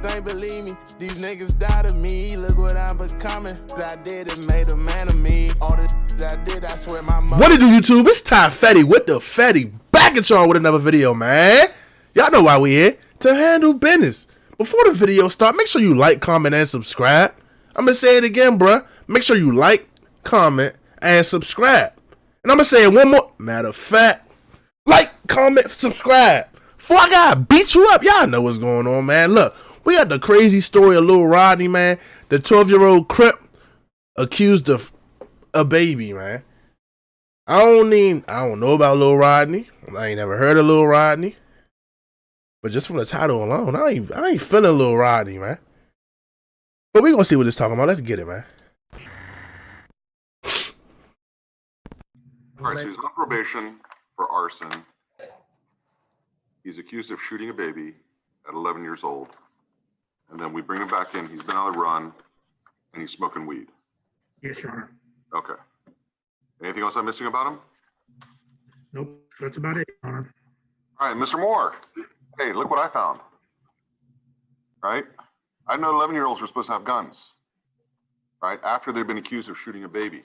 Ain't believe me, these niggas died of me. Look what I'm becoming. What I did, it made a man of me. All the that I did, I swear my mother. What it do, YouTube? It's Ty Fetty with the Fetty back at y'all with another video, man. Y'all know why we here, to handle business. Before the video start, make sure you like, comment, and subscribe. I'm gonna say it again, bruh. Make sure you like, comment, and subscribe. And I'm gonna say it one more. Matter of fact, like, comment, subscribe. Before I gotta beat you up, y'all know what's going on, man. Look, we got the crazy story of Lil Rodney, man. The 12-year-old Crip accused of a baby, man. I don't know about Lil Rodney. I ain't never heard of Lil Rodney. But just from the title alone, I ain't feeling Lil Rodney, man. But we gonna see what it's talking about. Let's get it, man. All right, so he's on probation for arson. He's accused of shooting a baby at 11 years old. And then we bring him back in. He's been on the run, and he's smoking weed. Yes, Your Honor. Okay. Anything else I'm missing about him? Nope, that's about it, Your Honor. All right, Mr. Moore. Hey, look what I found. Right? I know 11-year-olds are supposed to have guns. Right? After they've been accused of shooting a baby.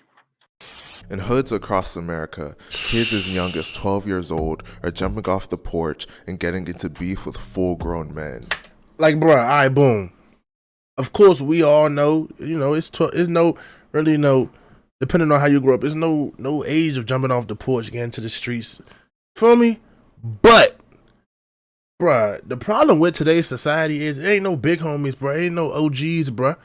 In hoods across America, kids as young as 12 years old are jumping off the porch and getting into beef with full-grown men. Like, bruh, all right, boom. Of course, we all know, you know, it's no, depending on how you grew up, there's no age of jumping off the porch, getting to the streets. Feel me? But, bruh, the problem with today's society is it ain't no big homies, bruh. It ain't no OGs, bruh.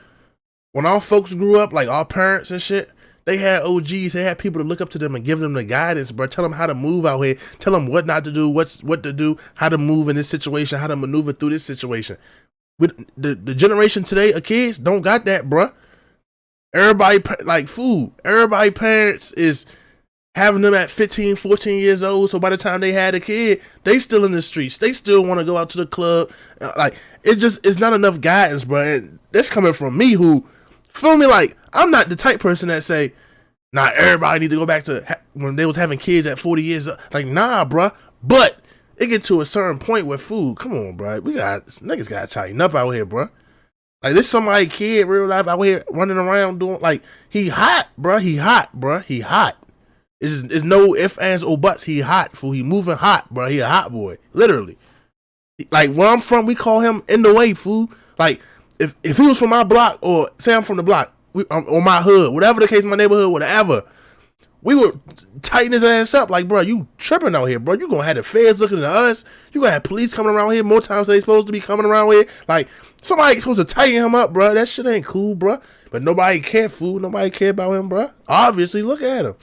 When our folks grew up, like our parents and shit, they had OGs. They had people to look up to them and give them the guidance, bro. Tell them how to move out here. Tell them what not to do, what to do, how to move in this situation, how to maneuver through this situation. With the generation today of kids don't got that, bro. Everybody, like food, everybody parents is having them at 15, 14 years old. So by the time they had a kid, they still in the streets. They still want to go out to the club. Like, it's not enough guidance, bro. And that's coming from me who, feel me, like, I'm not the type person that say, nah, everybody need to go back to when they was having kids at 40 years. Like, nah, bruh. But it get to a certain point where food, come on, bruh. Niggas got to tighten up out here, bruh. Like, this somebody kid, real life, out here running around doing, like, he hot, bruh. He hot, bruh. He hot. It's no ifs, ands, or buts. He hot, fool. He moving hot, bruh. He a hot boy. Literally. Like, where I'm from, we call him in the way, fool. Like, if he was from my block, or say I'm from the block, or my hood, whatever the case, my neighborhood, whatever, we would tighten his ass up. Like, bro, you tripping out here, bro. You gonna have the feds looking at us. You gonna have police coming around here more times than they supposed to be coming around here. Like, somebody supposed to tighten him up, bro. That shit ain't cool, bro. But nobody care, fool. Nobody care about him, bro. Obviously, look at him.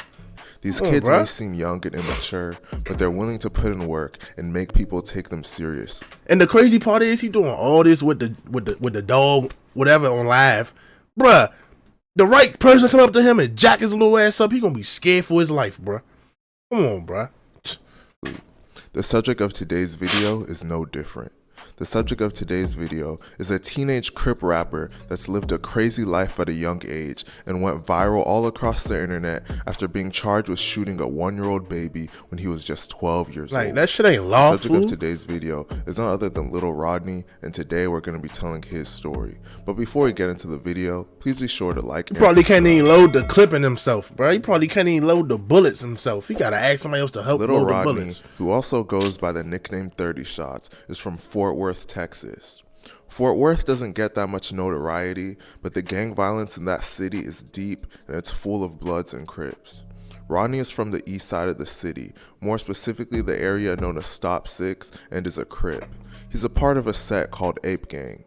These kids may seem young and immature, but they're willing to put in work and make people take them serious. And the crazy part is he doing all this with the dog, whatever, on live. Bruh, the right person come up to him and jack his little ass up, he gonna be scared for his life, bruh. Come on, bruh. The subject of today's video is no different. The subject of today's video is a teenage Crip rapper that's lived a crazy life at a young age and went viral all across the internet after being charged with shooting a 1-year-old baby when he was just 12 years old. Like, that shit ain't lawful. The subject of today's video is none other than Lil Rodney, and today we're going to be telling his story. But before we get into the video, please be sure to like and probably subscribe. Can't even load the clip in himself, bro. He probably can't even load the bullets himself. He gotta ask somebody else to help Lil load Rodney, the bullets. who also goes by the nickname 30 Shots, is from Fort Worth, Texas. Fort Worth doesn't get that much notoriety, but the gang violence in that city is deep and it's full of Bloods and Crips. Rodney is from the east side of the city, more specifically the area known as Stop 6, and is a Crip. He's a part of a set called Ape Gang.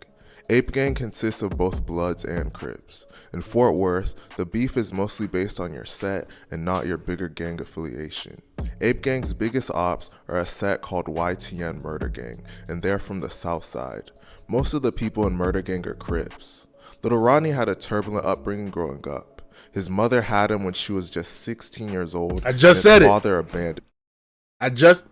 Ape Gang consists of both Bloods and Crips. In Fort Worth, the beef is mostly based on your set and not your bigger gang affiliation. Ape Gang's biggest ops are a set called YTN Murder Gang, and they're from the south side. Most of the people in Murder Gang are Crips. Little Rodney had a turbulent upbringing growing up. His mother had him when she was just 16 years old. I just said it. His father abandoned. I just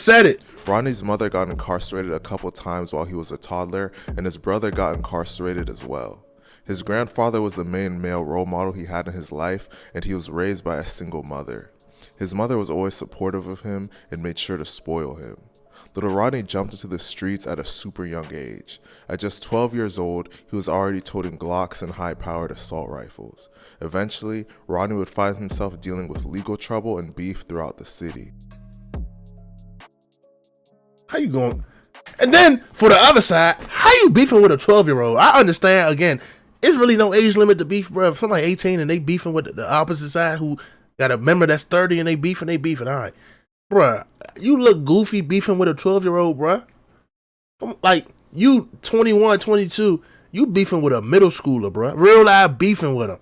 said it. Rodney's mother got incarcerated a couple times while he was a toddler, and his brother got incarcerated as well. His grandfather was the main male role model he had in his life, and he was raised by a single mother. His mother was always supportive of him and made sure to spoil him. Little Rodney jumped into the streets at a super young age. At just 12 years old, he was already toting Glocks and high-powered assault rifles. Eventually, Rodney would find himself dealing with legal trouble and beef throughout the city. How you going? And then for the other side, how you beefing with a 12-year-old? I understand. Again, it's really no age limit to beef, bro. If somebody 18 and they beefing with the opposite side who got a member that's 30 and they beefing. All right, bro. You look goofy beefing with a 12-year-old, bro. Like you 21, 22, you beefing with a middle schooler, bro. Real life beefing with him.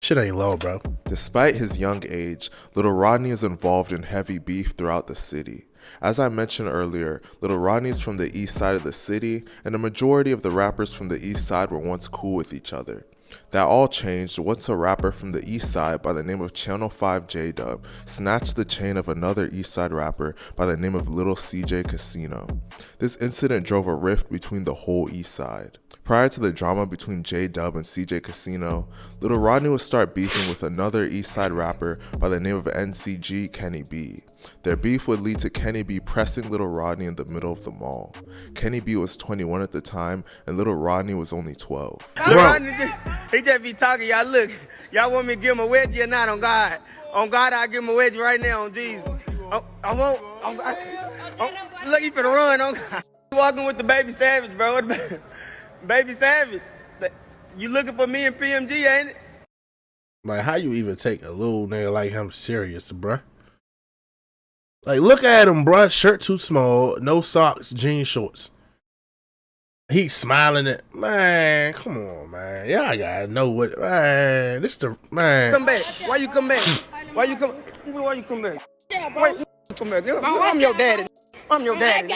Shit ain't low, bro. Despite his young age, Little Rodney is involved in heavy beef throughout the city. As I mentioned earlier, Little Rodney is from the east side of the city, and the majority of the rappers from the east side were once cool with each other. That all changed once a rapper from the east side by the name of Channel 5 J-Dub snatched the chain of another east side rapper by the name of Little CJ Casino. This incident drove a rift between the whole east side. Prior to the drama between J-Dub and CJ Casino, Little Rodney would start beefing with another east side rapper by the name of NCG Kenny B. Their beef would lead to Kenny B pressing Little Rodney in the middle of the mall. Kenny B was 21 at the time, and Little Rodney was only 12. He just be talking, y'all look. Y'all want me to give him a wedgie or not on God? On God, I'll give him a wedgie right now on Jesus. I won't. Look, he finna run on God. Walking with the Baby Savage, bro. Baby Savage. You looking for me and PMG, ain't it? Like, how you even take a little nigga like him serious, bruh? Like, look at him, bruh. Shirt too small, no socks, jean shorts. He's smiling at, man, come on, man. Y'all gotta know what, man, this the, man. Come back. Why you come back? Why you come back? Why you come back? I'm your daddy. I'm your daddy.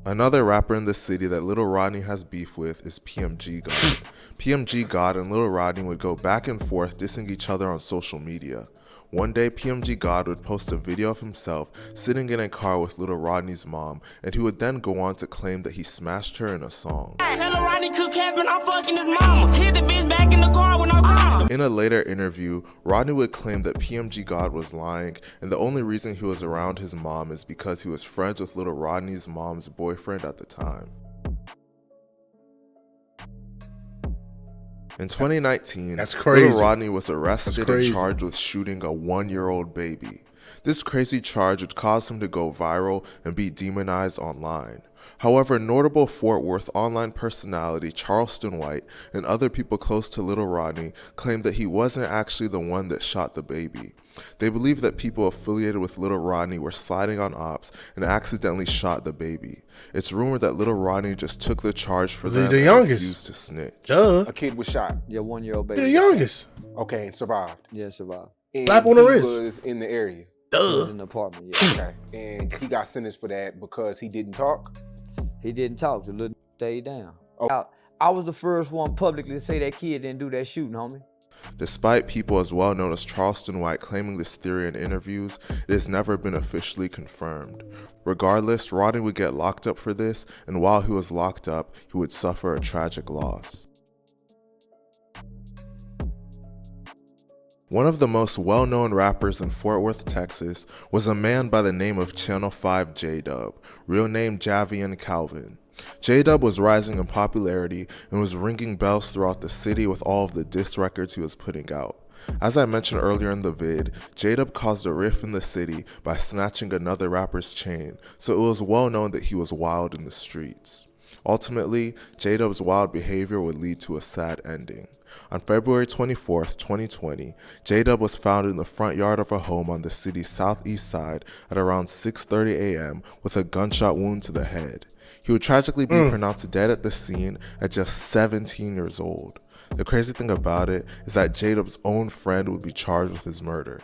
Another rapper in the city that Little Rodney has beef with is PMG God. PMG God and Little Rodney would go back and forth dissing each other on social media. One day, PMG God would post a video of himself sitting in a car with Little Rodney's mom, and he would then go on to claim that he smashed her in a song. Tell Rodney cook Kevin, I'm fucking his mama. Hit the bitch back in the car when I come. In a later interview, Rodney would claim that PMG God was lying, and the only reason he was around his mom is because he was friends with Little Rodney's mom's boyfriend at the time. In 2019, That's crazy. Little Rodney was arrested and charged with shooting a 1-year-old baby. This crazy charge would cause him to go viral and be demonized online. However, notable Fort Worth online personality Charleston White and other people close to Little Rodney claimed that he wasn't actually the one that shot the baby. They believe that people affiliated with Little Rodney were sliding on ops and accidentally shot the baby. It's rumored that Little Rodney just took the charge for them and refused to snitch. Duh. A kid was shot. Yeah, 1-year-old baby. The youngest. Okay, and survived. Yeah, survived. And Slap on the wrist. He was in the area. He was Duh. in the apartment, yeah. Okay, and he got sentenced for that because he didn't talk. He didn't talk. The little stayed down. Oh. I was the first one publicly to say that kid didn't do that shooting, homie. Despite people as well known as Charleston White claiming this theory in interviews, it has never been officially confirmed. Regardless, Rodney would get locked up for this, and while he was locked up, he would suffer a tragic loss. One of the most well-known rappers in Fort Worth, Texas, was a man by the name of Channel 5 J-Dub, real name Javian Calvin. J-Dub was rising in popularity and was ringing bells throughout the city with all of the diss records he was putting out. As I mentioned earlier in the vid, J-Dub caused a rift in the city by snatching another rapper's chain, so it was well known that he was wild in the streets. Ultimately, J-Dub's wild behavior would lead to a sad ending. On February 24th, 2020, J-Dub was found in the front yard of a home on the city's southeast side at around 6:30 a.m. with a gunshot wound to the head. He would tragically be pronounced dead at the scene at just 17 years old. The crazy thing about it is that J-Dub's own friend would be charged with his murder.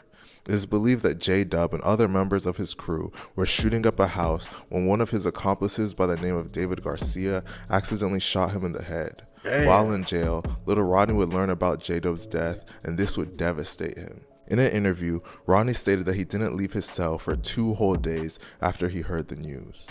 It is believed that J-Dub and other members of his crew were shooting up a house when one of his accomplices by the name of David Garcia accidentally shot him in the head. Damn. While in jail, Little Rodney would learn about J-Dub's death, and this would devastate him. In an interview, Rodney stated that he didn't leave his cell for 2 whole days after he heard the news.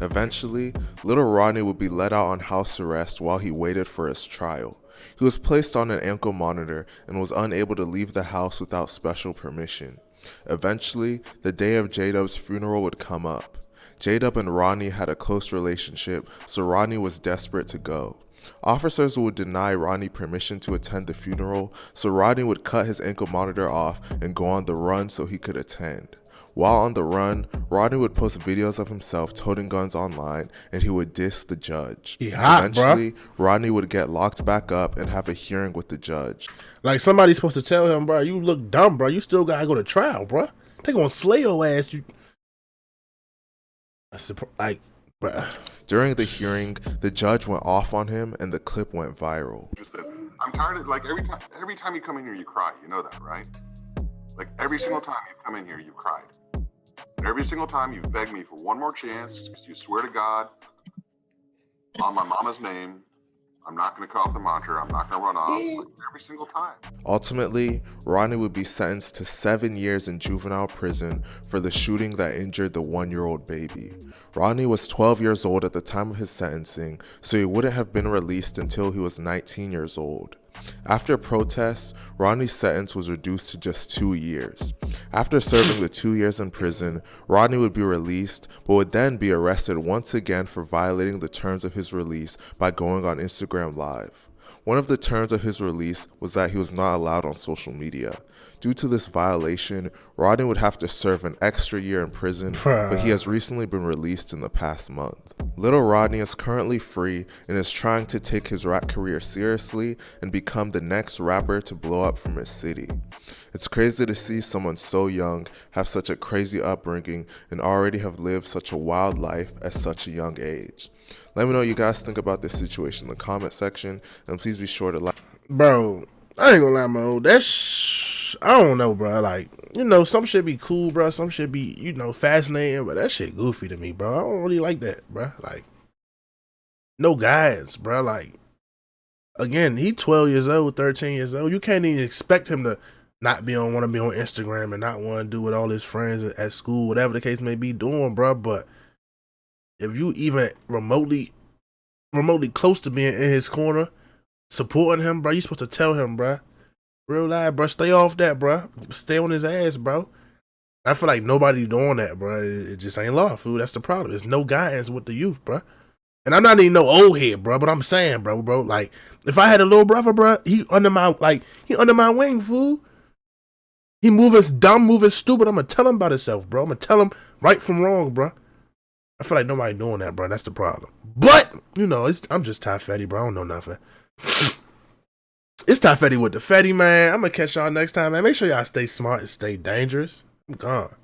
Eventually, Little Rodney would be let out on house arrest while he waited for his trial. He was placed on an ankle monitor and was unable to leave the house without special permission. Eventually, the day of J-Dub's funeral would come up. J-Dub and Ronnie had a close relationship, so Ronnie was desperate to go. Officers would deny Ronnie permission to attend the funeral, so Ronnie would cut his ankle monitor off and go on the run so he could attend. While on the run, Ronnie would post videos of himself toting guns online, and he would diss the judge. Eventually, Ronnie would get locked back up and have a hearing with the judge. Like, somebody's supposed to tell him, bro, you look dumb, bro. You still gotta go to trial, bro. They gonna slay your ass. Like, bro. During the hearing, the judge went off on him, and the clip went viral. I'm tired of, like, every time you come in here, you cry. You know that, right? Like, every single time you come in here, you cried. Every single time you beg me for one more chance, you swear to God, on my mama's name, I'm not going to cut off the monitor, I'm not going to run off, like, every single time. Ultimately, Ronnie would be sentenced to 7 years in juvenile prison for the shooting that injured the 1-year-old baby. Ronnie was 12 years old at the time of his sentencing, so he wouldn't have been released until he was 19 years old. After protests, Ronnie's sentence was reduced to just 2 years. After serving the 2 years in prison, Ronnie would be released, but would then be arrested once again for violating the terms of his release by going on Instagram Live. One of the terms of his release was that he was not allowed on social media. Due to this violation, Ronnie would have to serve an extra year in prison, but he has recently been released in the past month. Little Rodney is currently free and is trying to take his rap career seriously and become the next rapper to blow up from his city. It's crazy to see someone so young have such a crazy upbringing and already have lived such a wild life at such a young age. Let me know what you guys think about this situation in the comment section, and please be sure to like. Bro, I ain't gonna lie, Mo. I don't know, bro. Like, you know, some shit be cool, bro. Some shit be, you know, fascinating, but that shit goofy to me, bro. I don't really like that, bro. Like, no guys, bro. Like, again, he 12 years old, 13 years old. You can't even expect him to not want to be on Instagram and not want to do what all his friends at school, whatever the case may be, doing, bro. But if you even remotely close to being in his corner, supporting him, bro, you supposed to tell him, bro. Real life, bro. Stay off that, bro. Stay on his ass, bro. I feel like nobody doing that, bro. It just ain't law, fool. That's the problem. There's no guidance with the youth, bro. And I'm not even no old head, bro. But I'm saying, bro. Like, if I had a little brother, bro, he under my wing, fool. He moving dumb, moving stupid. I'm gonna tell him about himself, bro. I'm gonna tell him right from wrong, bro. I feel like nobody doing that, bro. That's the problem. But you know, I'm just Ty Fetty, bro. I don't know nothing. It's Ty Fetty with the Fetty, man. I'm gonna catch y'all next time, man. Make sure y'all stay smart and stay dangerous. I'm gone.